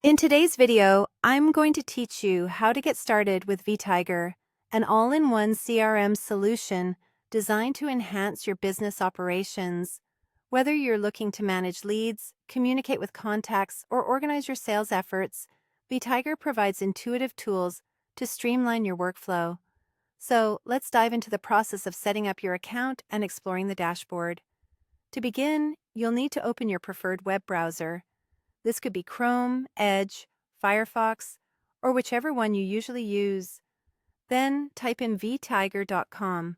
In today's video, I'm going to teach you how to get started with Vtiger, an all-in-one CRM solution designed to enhance your business operations. Whether you're looking to manage leads, communicate with contacts, or organize your sales efforts, Vtiger provides intuitive tools to streamline your workflow. So let's dive into the process of setting up your account and exploring the dashboard. To begin, you'll need to open your preferred web browser. This could be Chrome, Edge, Firefox, or whichever one you usually use. Then type in vtiger.com.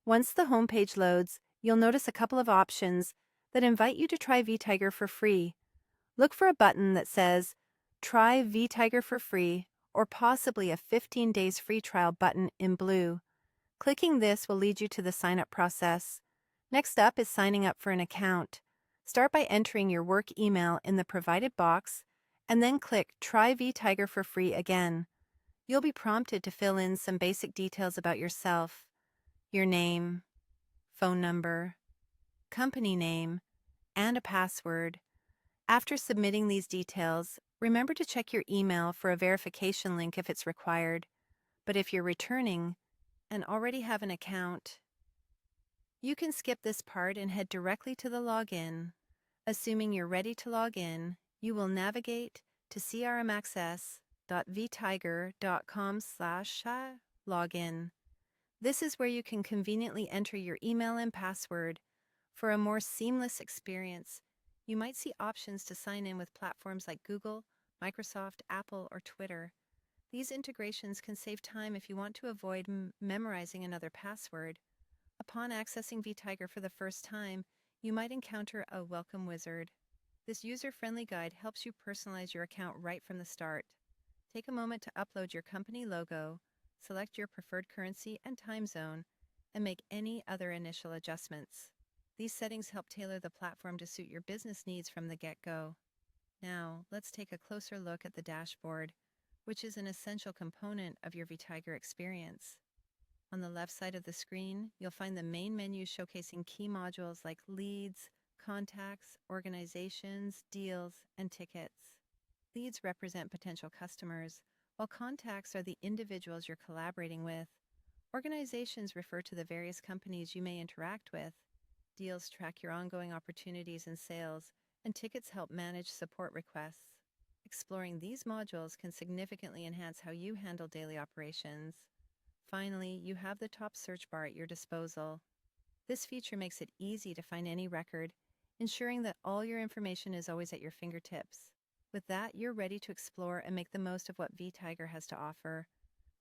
Once the homepage loads, you'll notice a couple of options that invite you to try Vtiger for free. Look for a button that says Try Vtiger for free, or possibly a 15 days free trial button in blue. Clicking this will lead you to the sign-up process. Next up is signing up for an account. Start by entering your work email in the provided box, and then click Try Vtiger for free again. You'll be prompted to fill in some basic details about yourself: your name, phone number, company name, and a password. After submitting these details, remember to check your email for a verification link if it's required. But if you're returning and already have an account, you can skip this part and head directly to the login. Assuming you're ready to log in, you will navigate to crmaccess.vtiger.com/login. This is where you can conveniently enter your email and password. For a more seamless experience, you might see options to sign in with platforms like Google, Microsoft, Apple, or Twitter. These integrations can save time if you want to avoid memorizing another password. Upon accessing Vtiger for the first time, you might encounter a welcome wizard. This user-friendly guide helps you personalize your account right from the start. Take a moment to upload your company logo, select your preferred currency and time zone, and make any other initial adjustments. These settings help tailor the platform to suit your business needs from the get-go. Now, let's take a closer look at the dashboard, which is an essential component of your Vtiger experience. On the left side of the screen, you'll find the main menu showcasing key modules like leads, contacts, organizations, deals, and tickets. Leads represent potential customers, while contacts are the individuals you're collaborating with. Organizations refer to the various companies you may interact with. Deals track your ongoing opportunities and sales, and tickets help manage support requests. Exploring these modules can significantly enhance how you handle daily operations. Finally, you have the top search bar at your disposal. This feature makes it easy to find any record, ensuring that all your information is always at your fingertips. With that, you're ready to explore and make the most of what Vtiger has to offer.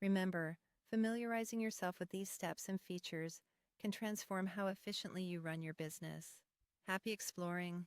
Remember, familiarizing yourself with these steps and features can transform how efficiently you run your business. Happy exploring!